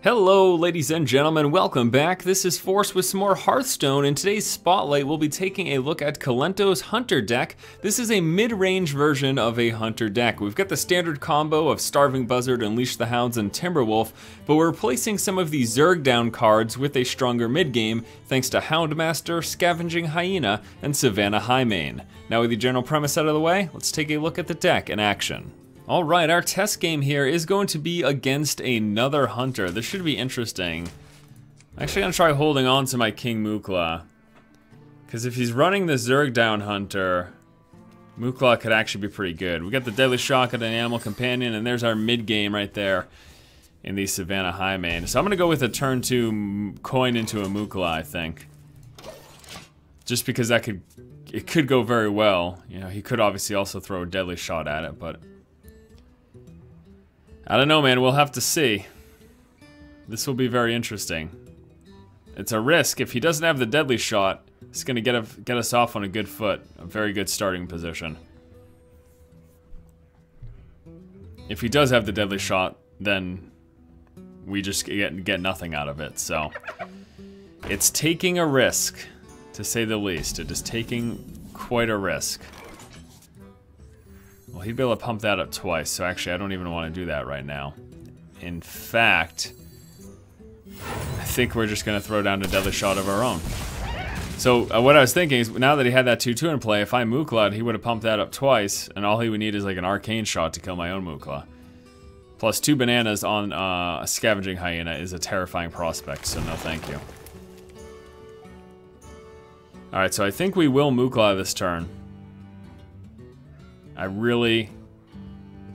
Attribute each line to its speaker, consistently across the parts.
Speaker 1: Hello ladies and gentlemen, welcome back. This is Force with some more Hearthstone. In today's Spotlight, we'll be taking a look at Kolento's Hunter deck. This is a mid-range version of a Hunter deck. We've got the standard combo of Starving Buzzard, Unleash the Hounds, and Timberwolf, but we're replacing some of the Zerg down cards with a stronger mid-game thanks to Houndmaster, Scavenging Hyena, and Savannah Highmane. Now with the general premise out of the way, let's take a look at the deck in action. All right, our test game here is going to be against another hunter. This should be interesting. I'm actually gonna try holding on to my King Mukla, because if he's running the Zerg down hunter, Mukla could actually be pretty good. We got the Deadly Shock at an Animal Companion, and there's our mid game right there in the Savannah Highmane. So I'm gonna go with a turn 2 coin into a Mukla, I think. Just because it could go very well. You know, he could obviously also throw a Deadly Shot at it, but I don't know, man. We'll have to see. This will be very interesting. It's a risk. If he doesn't have the Deadly Shot, it's going to get us off on a good foot. A very good starting position. If he does have the Deadly Shot, then we just get nothing out of it. So it's taking a risk, to say the least. It is taking quite a risk. Well, he'd be able to pump that up twice, so actually I don't even want to do that right now. In fact, I think we're just going to throw down a Deadly Shot of our own. So what I was thinking is, now that he had that 2-2 in play, if I Mukla'd, he would have pumped that up twice, and all he would need is like an Arcane Shot to kill my own Mukla. Plus 2 bananas on a Scavenging Hyena is a terrifying prospect, so no thank you. Alright, so I think we will Mukla this turn. I really,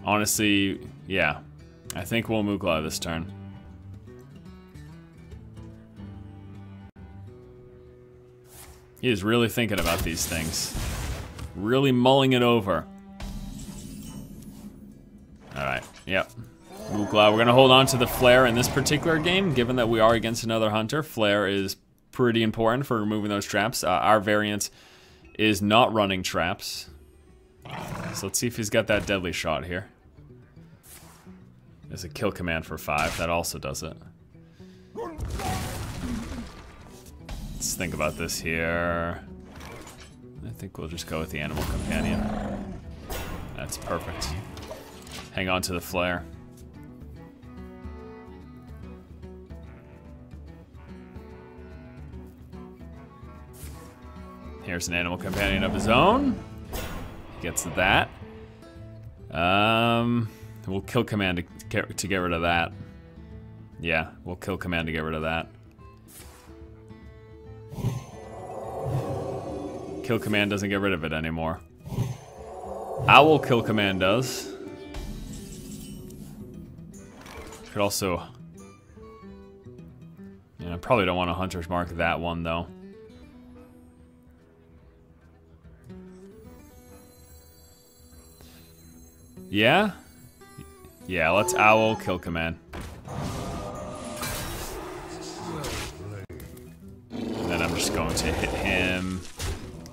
Speaker 1: honestly, yeah. I think we'll Mukla this turn. He is really thinking about these things. Really mulling it over. Alright, yep. Mukla, we're gonna hold on to the Flare in this particular game, given that we are against another hunter. Flare is pretty important for removing those traps. Our variant is not running traps. So let's see if he's got that Deadly Shot here. There's a kill command for 5, that also does it. Let's think about this here. I think we'll just go with the Animal Companion. That's perfect. Hang on to the Flare. Here's an Animal Companion of his own. Gets that. We'll kill command to get rid of that. Yeah, we'll kill command to get rid of that. Kill command doesn't get rid of it anymore. Owl kill command does. Could also, I probably don't want to Hunter's Mark that one though. Yeah? Yeah, let's Owl kill command. And then I'm just going to hit him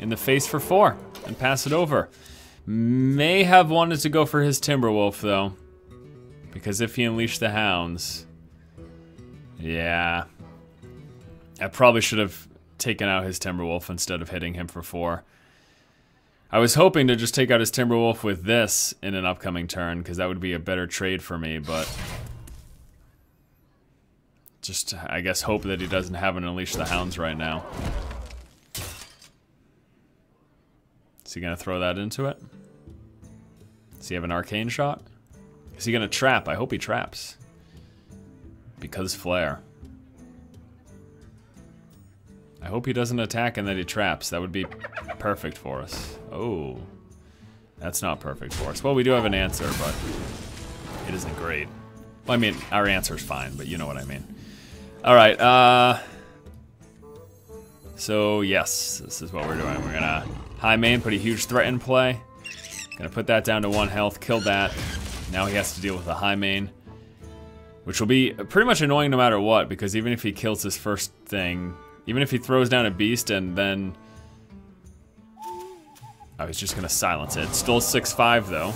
Speaker 1: in the face for 4 and pass it over. May have wanted to go for his Timberwolf though, because if he Unleashed the Hounds, yeah, I probably should have taken out his Timberwolf instead of hitting him for 4. I was hoping to just take out his Timberwolf with this in an upcoming turn, because that would be a better trade for me, but just, I guess, hope that he doesn't have an Unleash the Hounds right now. Is he going to throw that into it? Does he have an Arcane Shot? Is he going to trap? I hope he traps. Because Flare. I hope he doesn't attack and that he traps. That would be perfect for us. Oh, that's not perfect for us. Well, we do have an answer, but it isn't great. Well, I mean, our answer's fine, but you know what I mean. All right, so yes, this is what we're doing. We're gonna Highmane, put a huge threat in play. Gonna put that down to 1 health, kill that. Now he has to deal with the Highmane, which will be pretty much annoying no matter what, because even if he kills his first thing, even if he throws down a beast and then I was just gonna silence it. Still 6-5 though.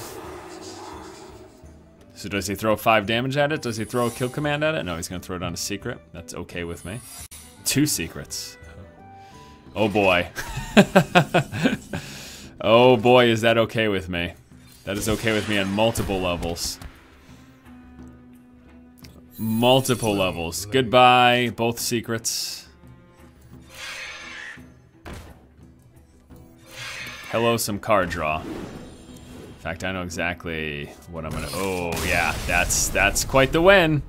Speaker 1: So does he throw 5 damage at it? Does he throw a kill command at it? No, he's gonna throw it on a secret. That's okay with me. 2 secrets. Oh boy. Oh boy, is that okay with me. That is okay with me on multiple levels. Multiple levels. Goodbye, both secrets. Hello, some card draw. In fact, I know exactly what I'm gonna. Oh yeah, that's quite the win.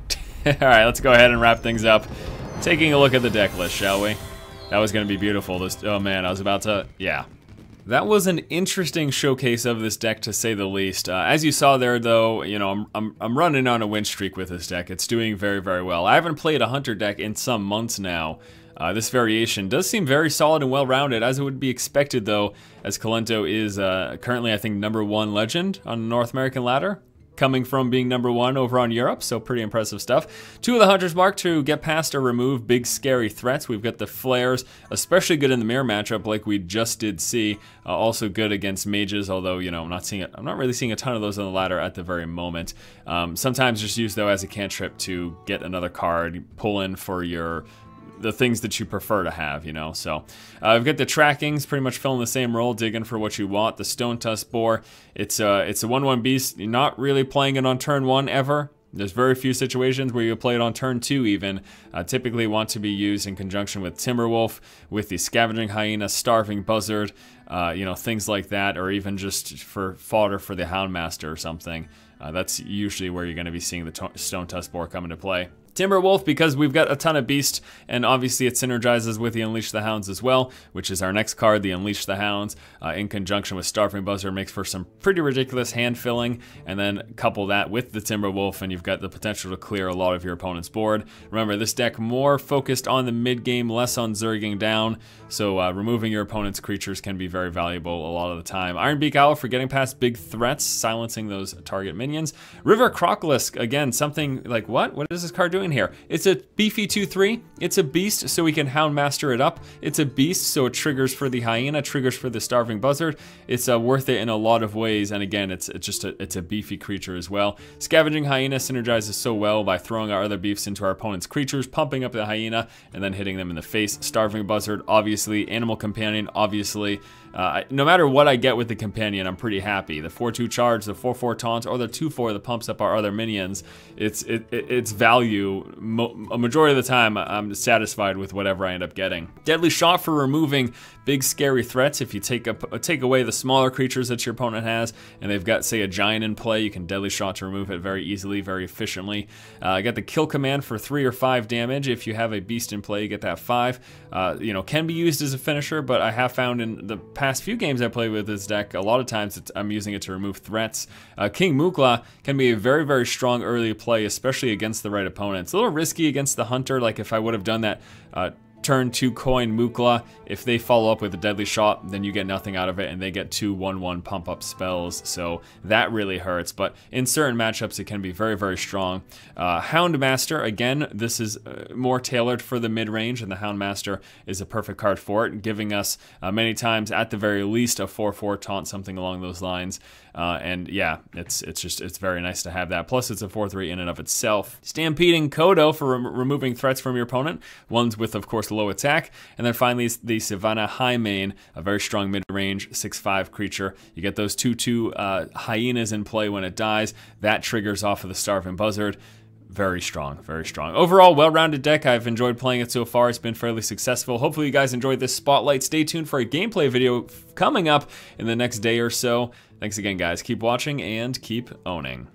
Speaker 1: All right, let's go ahead and wrap things up. Taking a look at the deck list, shall we? That was gonna be beautiful. This. Oh man, I was about to. Yeah. That was an interesting showcase of this deck, to say the least. As you saw there, though, you know, I'm running on a win streak with this deck. It's doing very, very well. I haven't played a Hunter deck in some months now. This variation does seem very solid and well-rounded, as it would be expected, though, as Kolento is currently, I think, #1 legend on the North American ladder, coming from being #1 over on Europe, so pretty impressive stuff. 2 of the Hunters marked to get past or remove big scary threats. We've got the Flares, especially good in the mirror matchup like we just did see. Also good against mages, although, you know, I'm not really seeing a ton of those on the ladder at the very moment. Sometimes just used, though, as a cantrip to get another card, pull in for the things that you prefer to have, you know. So we've got the trackings pretty much filling the same role, digging for what you want. The Stonetusk Boar, it's a 1/1 beast. You're not really playing it on turn 1 ever. There's very few situations where you play it on turn 2 even. Typically want to be used in conjunction with Timberwolf, with the Scavenging Hyena, Starving Buzzard, you know, things like that, or even just for fodder for the Houndmaster or something. That's usually where you're going to be seeing the Stonetusk Boar come into play. Timberwolf, because we've got a ton of beasts, and obviously it synergizes with the Unleash the Hounds as well, which is our next card, the Unleash the Hounds, in conjunction with Starving Buzzard, makes for some pretty ridiculous hand filling, and then couple that with the Timberwolf, and you've got the potential to clear a lot of your opponent's board. Remember, this deck more focused on the mid game, less on zerging down, so removing your opponent's creatures can be very valuable a lot of the time. Ironbeak Owl for getting past big threats, silencing those target minions. River Crocolisk, again, something like, what is this card doing here? It's a beefy 2/3. It's a beast, so we can Houndmaster it up. It's a beast, so it triggers for the Hyena, triggers for the Starving Buzzard. It's worth it in a lot of ways, and again, it's a beefy creature as well. Scavenging Hyena synergizes so well by throwing our other beefs into our opponent's creatures, pumping up the Hyena, and then hitting them in the face. Starving Buzzard, obviously. Animal Companion, obviously. No matter what I get with the Companion, I'm pretty happy. The 4/2 charge, the 4/4 taunt, or the 2/4 that pumps up our other minions, it's value. A majority of the time, I'm satisfied with whatever I end up getting. Deadly Shot for removing big scary threats. If you take away the smaller creatures that your opponent has, and they've got, say, a giant in play, you can Deadly Shot to remove it very easily, very efficiently. I got the Kill command for 3 or 5 damage. If you have a beast in play, you get that 5. You know, can be used as a finisher, but I have found in the past few games I played with this deck, a lot of times I'm using it to remove threats. King Mukla can be a very, very strong early play, especially against the right opponent. It's a little risky against the Hunter, like if I would have done that turn 2 coin Mukla, if they follow up with a Deadly Shot, then you get nothing out of it, and they get 2 1/1 pump up spells, so that really hurts. But in certain matchups, it can be very, very strong. Houndmaster, again, this is more tailored for the mid-range, and the Houndmaster is a perfect card for it, giving us many times, at the very least, a 4/4 taunt, something along those lines. And yeah, it's very nice to have that. Plus, it's a 4/3 in and of itself. Stampeding Kodo for removing threats from your opponent, ones with, of course, low attack. And then finally, the Savannah Highmane, a very strong mid-range 6/5 creature. You get those 2/2 hyenas in play when it dies. That triggers off of the Starving Buzzard. Very strong, very strong. Overall, well-rounded deck. I've enjoyed playing it so far. It's been fairly successful. Hopefully you guys enjoyed this spotlight. Stay tuned for a gameplay video coming up in the next day or so. Thanks again, guys. Keep watching and keep owning.